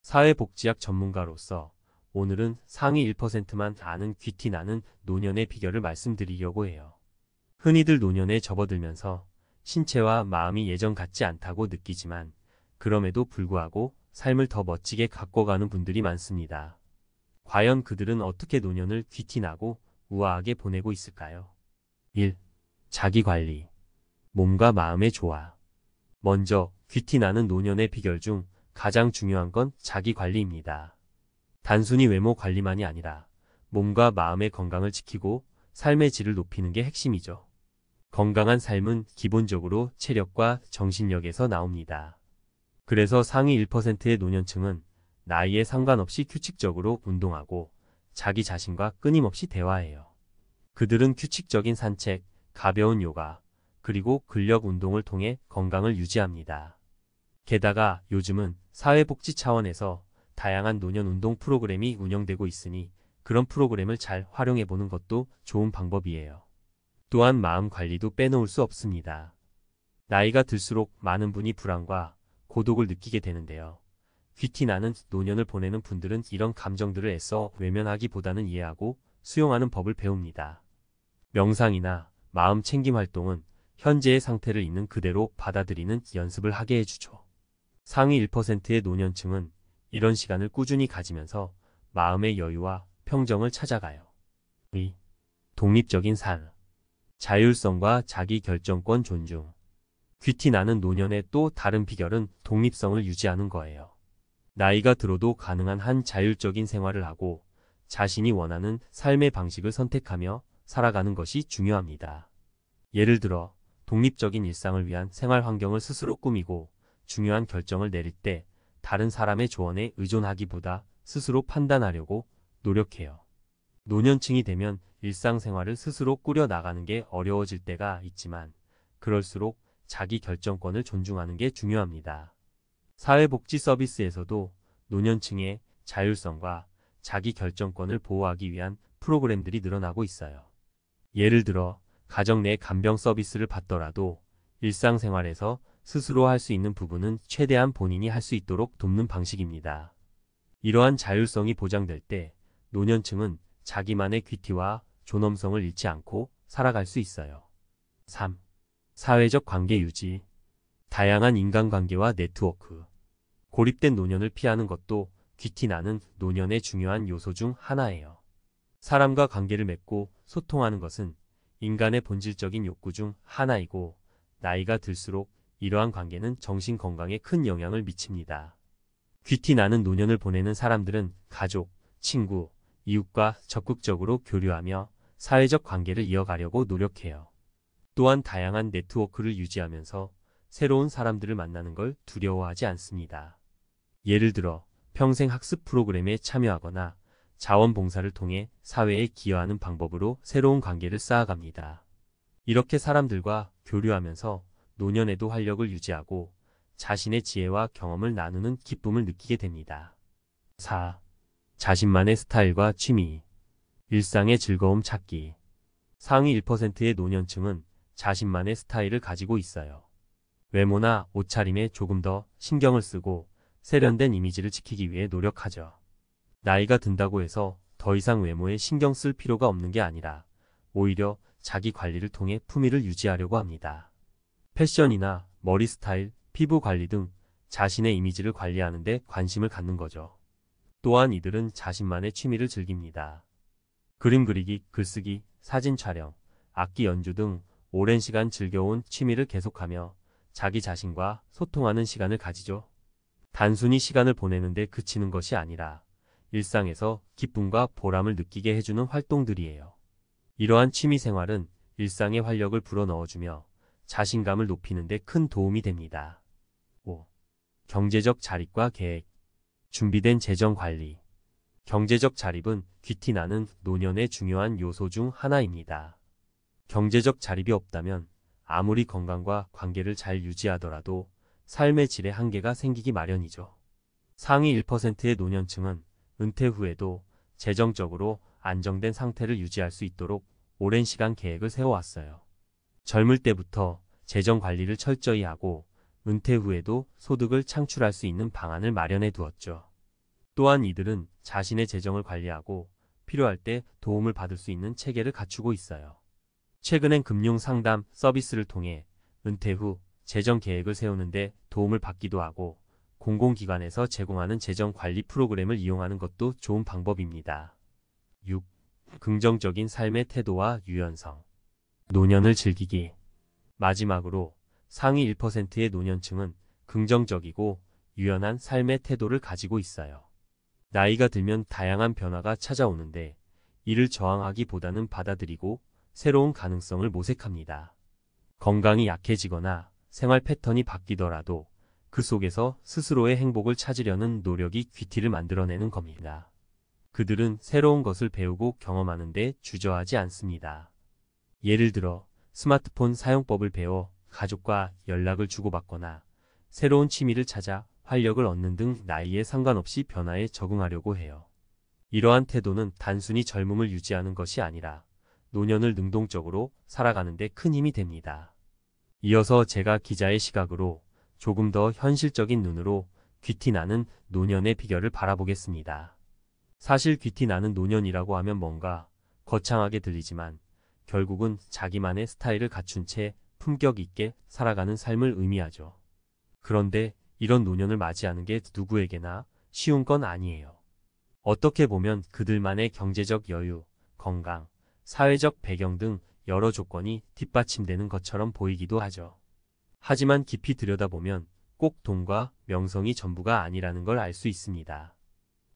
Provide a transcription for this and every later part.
사회복지학 전문가로서 오늘은 상위 1%만 아는 귀티 나는 노년의 비결을 말씀드리려고 해요. 흔히들 노년에 접어들면서 신체와 마음이 예전 같지 않다고 느끼지만 그럼에도 불구하고 삶을 더 멋지게 가꿔가는 분들이 많습니다. 과연 그들은 어떻게 노년을 귀티나고 우아하게 보내고 있을까요? 1. 자기관리. 몸과 마음의 조화. 먼저 귀티나는 노년의 비결 중 가장 중요한 건 자기관리입니다. 단순히 외모 관리만이 아니라 몸과 마음의 건강을 지키고 삶의 질을 높이는 게 핵심이죠. 건강한 삶은 기본적으로 체력과 정신력에서 나옵니다. 그래서 상위 1%의 노년층은 나이에 상관없이 규칙적으로 운동하고 자기 자신과 끊임없이 대화해요. 그들은 규칙적인 산책, 가벼운 요가, 그리고 근력 운동을 통해 건강을 유지합니다. 게다가 요즘은 사회복지 차원에서 다양한 노년 운동 프로그램이 운영되고 있으니 그런 프로그램을 잘 활용해보는 것도 좋은 방법이에요. 또한 마음 관리도 빼놓을 수 없습니다. 나이가 들수록 많은 분이 불안과 고독을 느끼게 되는데요. 귀티나는 노년을 보내는 분들은 이런 감정들을 애써 외면하기보다는 이해하고 수용하는 법을 배웁니다. 명상이나 마음 챙김 활동은 현재의 상태를 있는 그대로 받아들이는 연습을 하게 해주죠. 상위 1%의 노년층은 이런 시간을 꾸준히 가지면서 마음의 여유와 평정을 찾아가요. 2. 독립적인 삶. 자율성과 자기 결정권 존중. 귀티나는 노년의 또 다른 비결은 독립성을 유지하는 거예요. 나이가 들어도 가능한 한 자율적인 생활을 하고 자신이 원하는 삶의 방식을 선택하며 살아가는 것이 중요합니다. 예를 들어 독립적인 일상을 위한 생활 환경을 스스로 꾸미고 중요한 결정을 내릴 때 다른 사람의 조언에 의존하기보다 스스로 판단하려고 노력해요. 노년층이 되면 일상생활을 스스로 꾸려 나가는 게 어려워질 때가 있지만 그럴수록 자기 결정권을 존중하는 게 중요합니다. 사회복지 서비스에서도 노년층의 자율성과 자기 결정권을 보호하기 위한 프로그램들이 늘어나고 있어요. 예를 들어 가정 내 간병 서비스를 받더라도 일상생활에서 스스로 할 수 있는 부분은 최대한 본인이 할 수 있도록 돕는 방식입니다. 이러한 자율성이 보장될 때 노년층은 자기만의 귀티와 존엄성을 잃지 않고 살아갈 수 있어요. 3. 사회적 관계 유지. 다양한 인간관계와 네트워크. 고립된 노년을 피하는 것도 귀티나는 노년의 중요한 요소 중 하나예요. 사람과 관계를 맺고 소통하는 것은 인간의 본질적인 욕구 중 하나이고 나이가 들수록 이러한 관계는 정신 건강에 큰 영향을 미칩니다. 귀티나는 노년을 보내는 사람들은 가족, 친구, 이웃과 적극적으로 교류하며 사회적 관계를 이어가려고 노력해요. 또한 다양한 네트워크를 유지하면서 새로운 사람들을 만나는 걸 두려워하지 않습니다. 예를 들어 평생 학습 프로그램에 참여하거나 자원봉사를 통해 사회에 기여하는 방법으로 새로운 관계를 쌓아갑니다. 이렇게 사람들과 교류하면서 노년에도 활력을 유지하고 자신의 지혜와 경험을 나누는 기쁨을 느끼게 됩니다. 4. 자신만의 스타일과 취미. 일상의 즐거움 찾기. 상위 1%의 노년층은 자신만의 스타일을 가지고 있어요. 외모나 옷차림에 조금 더 신경을 쓰고 세련된 이미지를 지키기 위해 노력하죠. 나이가 든다고 해서 더 이상 외모에 신경 쓸 필요가 없는 게 아니라 오히려 자기 관리를 통해 품위를 유지하려고 합니다. 패션이나 머리 스타일, 피부 관리 등 자신의 이미지를 관리하는 데 관심을 갖는 거죠. 또한 이들은 자신만의 취미를 즐깁니다. 그림 그리기, 글쓰기, 사진 촬영, 악기 연주 등 오랜 시간 즐겨온 취미를 계속하며 자기 자신과 소통하는 시간을 가지죠. 단순히 시간을 보내는데 그치는 것이 아니라 일상에서 기쁨과 보람을 느끼게 해주는 활동들이에요. 이러한 취미 생활은 일상에 활력을 불어넣어주며 자신감을 높이는 데 큰 도움이 됩니다. 5. 경제적 자립과 계획. 준비된 재정 관리. 경제적 자립은 귀티나는 노년의 중요한 요소 중 하나입니다. 경제적 자립이 없다면 아무리 건강과 관계를 잘 유지하더라도 삶의 질에 한계가 생기기 마련이죠. 상위 1%의 노년층은 은퇴 후에도 재정적으로 안정된 상태를 유지할 수 있도록 오랜 시간 계획을 세워왔어요. 젊을 때부터 재정 관리를 철저히 하고 은퇴 후에도 소득을 창출할 수 있는 방안을 마련해 두었죠. 또한 이들은 자신의 재정을 관리하고 필요할 때 도움을 받을 수 있는 체계를 갖추고 있어요. 최근엔 금융 상담 서비스를 통해 은퇴 후 재정 계획을 세우는데 도움을 받기도 하고 공공기관에서 제공하는 재정 관리 프로그램을 이용하는 것도 좋은 방법입니다. 6. 긍정적인 삶의 태도와 유연성. 노년을 즐기기. 마지막으로 상위 1%의 노년층은 긍정적이고 유연한 삶의 태도를 가지고 있어요. 나이가 들면 다양한 변화가 찾아오는데 이를 저항하기보다는 받아들이고 새로운 가능성을 모색합니다. 건강이 약해지거나 생활 패턴이 바뀌더라도 그 속에서 스스로의 행복을 찾으려는 노력이 귀티를 만들어내는 겁니다. 그들은 새로운 것을 배우고 경험하는데 주저하지 않습니다. 예를 들어 스마트폰 사용법을 배워 가족과 연락을 주고받거나 새로운 취미를 찾아 활력을 얻는 등 나이에 상관없이 변화에 적응하려고 해요. 이러한 태도는 단순히 젊음을 유지하는 것이 아니라 노년을 능동적으로 살아가는 데 큰 힘이 됩니다. 이어서 제가 기자의 시각으로 조금 더 현실적인 눈으로 귀티나는 노년의 비결을 바라보겠습니다. 사실 귀티나는 노년이라고 하면 뭔가 거창하게 들리지만 결국은 자기만의 스타일을 갖춘 채 품격 있게 살아가는 삶을 의미하죠. 그런데 이런 노년을 맞이하는 게 누구에게나 쉬운 건 아니에요. 어떻게 보면 그들만의 경제적 여유, 건강, 사회적 배경 등 여러 조건이 뒷받침되는 것처럼 보이기도 하죠. 하지만 깊이 들여다보면 꼭 돈과 명성이 전부가 아니라는 걸 알 수 있습니다.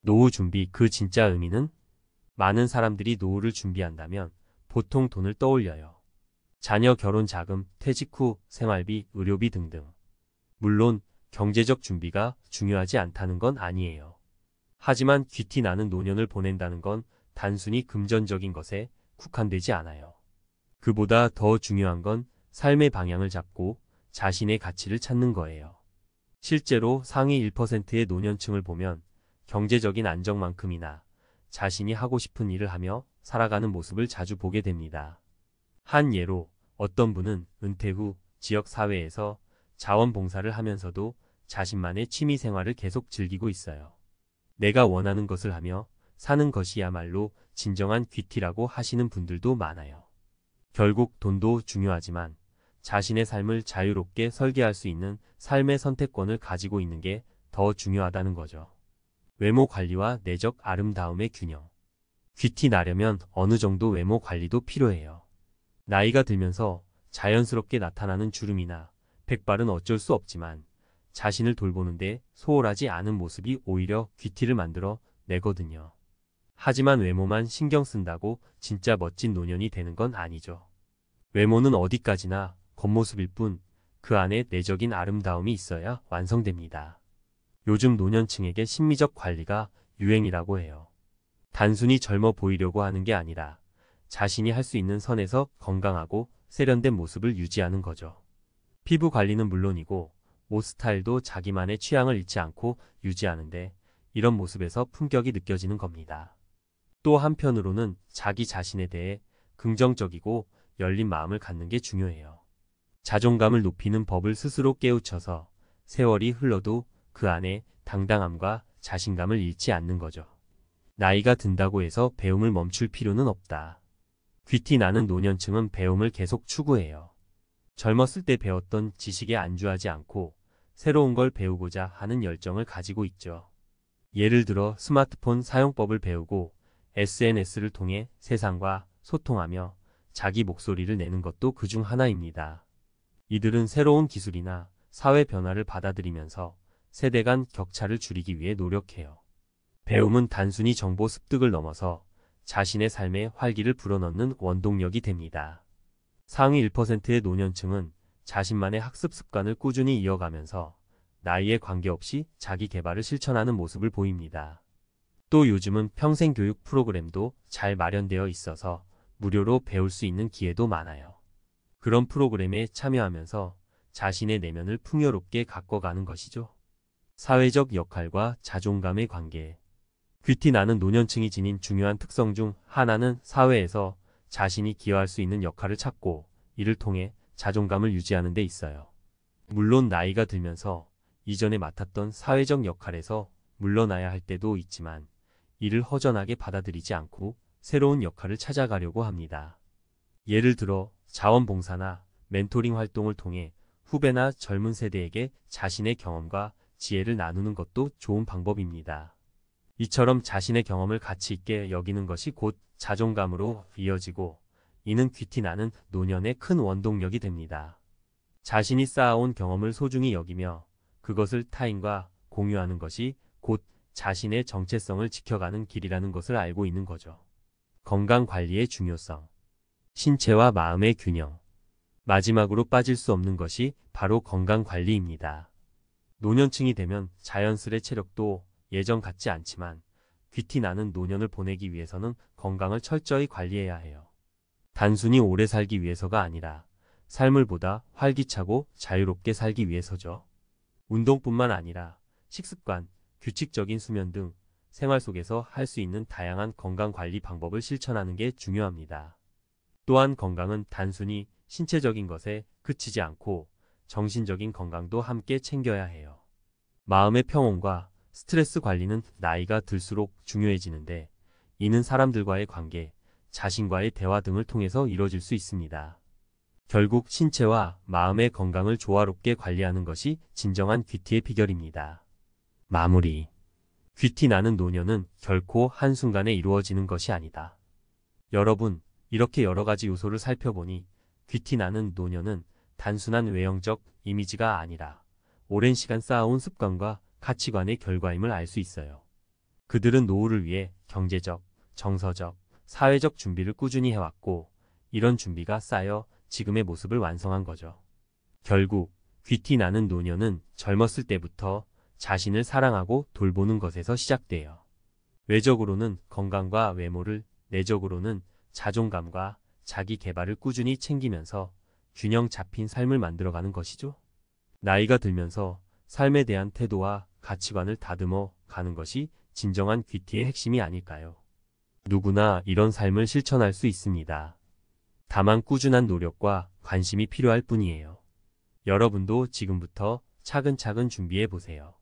노후 준비, 그 진짜 의미는? 많은 사람들이 노후를 준비한다면 보통 돈을 떠올려요. 자녀 결혼 자금, 퇴직 후 생활비, 의료비 등등. 물론 경제적 준비가 중요하지 않다는 건 아니에요. 하지만 귀티나는 노년을 보낸다는 건 단순히 금전적인 것에 국한되지 않아요. 그보다 더 중요한 건 삶의 방향을 잡고 자신의 가치를 찾는 거예요. 실제로 상위 1%의 노년층을 보면 경제적인 안정만큼이나 자신이 하고 싶은 일을 하며 살아가는 모습을 자주 보게 됩니다. 한 예로 어떤 분은 은퇴 후 지역 사회에서 자원봉사를 하면서도 자신만의 취미 생활을 계속 즐기고 있어요. 내가 원하는 것을 하며 사는 것이야말로 진정한 귀티라고 하시는 분들도 많아요. 결국 돈도 중요하지만 자신의 삶을 자유롭게 설계할 수 있는 삶의 선택권을 가지고 있는 게 더 중요하다는 거죠. 외모 관리와 내적 아름다움의 균형. 귀티 나려면 어느 정도 외모 관리도 필요해요. 나이가 들면서 자연스럽게 나타나는 주름이나 백발은 어쩔 수 없지만 자신을 돌보는데 소홀하지 않은 모습이 오히려 귀티를 만들어 내거든요. 하지만 외모만 신경 쓴다고 진짜 멋진 노년이 되는 건 아니죠. 외모는 어디까지나 겉모습일 뿐 그 안에 내적인 아름다움이 있어야 완성됩니다. 요즘 노년층에게 심미적 관리가 유행이라고 해요. 단순히 젊어 보이려고 하는 게 아니라 자신이 할 수 있는 선에서 건강하고 세련된 모습을 유지하는 거죠. 피부 관리는 물론이고 옷 스타일도 자기만의 취향을 잃지 않고 유지하는데 이런 모습에서 품격이 느껴지는 겁니다. 또 한편으로는 자기 자신에 대해 긍정적이고 열린 마음을 갖는 게 중요해요. 자존감을 높이는 법을 스스로 깨우쳐서 세월이 흘러도 그 안에 당당함과 자신감을 잃지 않는 거죠. 나이가 든다고 해서 배움을 멈출 필요는 없다. 귀티 나는 노년층은 배움을 계속 추구해요. 젊었을 때 배웠던 지식에 안주하지 않고 새로운 걸 배우고자 하는 열정을 가지고 있죠. 예를 들어 스마트폰 사용법을 배우고 SNS를 통해 세상과 소통하며 자기 목소리를 내는 것도 그중 하나입니다. 이들은 새로운 기술이나 사회 변화를 받아들이면서 세대 간 격차를 줄이기 위해 노력해요. 배움은 단순히 정보 습득을 넘어서 자신의 삶에 활기를 불어넣는 원동력이 됩니다. 상위 1%의 노년층은 자신만의 학습 습관을 꾸준히 이어가면서 나이에 관계없이 자기 개발을 실천하는 모습을 보입니다. 또 요즘은 평생교육 프로그램도 잘 마련되어 있어서 무료로 배울 수 있는 기회도 많아요. 그런 프로그램에 참여하면서 자신의 내면을 풍요롭게 가꿔가는 것이죠. 사회적 역할과 자존감의 관계. 귀티 나는 노년층이 지닌 중요한 특성 중 하나는 사회에서 자신이 기여할 수 있는 역할을 찾고 이를 통해 자존감을 유지하는 데 있어요. 물론 나이가 들면서 이전에 맡았던 사회적 역할에서 물러나야 할 때도 있지만 이를 허전하게 받아들이지 않고 새로운 역할을 찾아가려고 합니다. 예를 들어 자원봉사나 멘토링 활동을 통해 후배나 젊은 세대에게 자신의 경험과 지혜를 나누는 것도 좋은 방법입니다. 이처럼 자신의 경험을 가치 있게 여기는 것이 곧 자존감으로 이어지고 이는 귀티 나는 노년의 큰 원동력이 됩니다. 자신이 쌓아온 경험을 소중히 여기며 그것을 타인과 공유하는 것이 곧 자신의 정체성을 지켜가는 길이라는 것을 알고 있는 거죠. 건강관리의 중요성. 신체와 마음의 균형. 마지막으로 빠질 수 없는 것이 바로 건강관리입니다. 노년층이 되면 자연스레 체력도 예전 같지 않지만 귀티 나는 노년을 보내기 위해서는 건강을 철저히 관리해야 해요. 단순히 오래 살기 위해서가 아니라 삶을 보다 활기차고 자유롭게 살기 위해서죠. 운동뿐만 아니라 식습관, 규칙적인 수면 등 생활 속에서 할 수 있는 다양한 건강관리 방법을 실천하는 게 중요합니다. 또한 건강은 단순히 신체적인 것에 그치지 않고 정신적인 건강도 함께 챙겨야 해요. 마음의 평온과 스트레스 관리는 나이가 들수록 중요해지는데 이는 사람들과의 관계, 자신과의 대화 등을 통해서 이루어질 수 있습니다. 결국 신체와 마음의 건강을 조화롭게 관리하는 것이 진정한 귀티의 비결입니다. 마무리. 귀티 나는 노년은 결코 한순간에 이루어지는 것이 아니다. 여러분, 이렇게 여러 가지 요소를 살펴보니 귀티 나는 노년은 단순한 외형적 이미지가 아니라 오랜 시간 쌓아온 습관과 가치관의 결과임을 알 수 있어요. 그들은 노후를 위해 경제적, 정서적, 사회적 준비를 꾸준히 해왔고 이런 준비가 쌓여 지금의 모습을 완성한 거죠. 결국 귀티 나는 노년은 젊었을 때부터 자신을 사랑하고 돌보는 것에서 시작돼요. 외적으로는 건강과 외모를, 내적으로는 자존감과 자기 개발을 꾸준히 챙기면서 균형 잡힌 삶을 만들어가는 것이죠. 나이가 들면서 삶에 대한 태도와 가치관을 다듬어 가는 것이 진정한 귀티의 핵심이 아닐까요? 누구나 이런 삶을 실천할 수 있습니다. 다만 꾸준한 노력과 관심이 필요할 뿐이에요. 여러분도 지금부터 차근차근 준비해 보세요.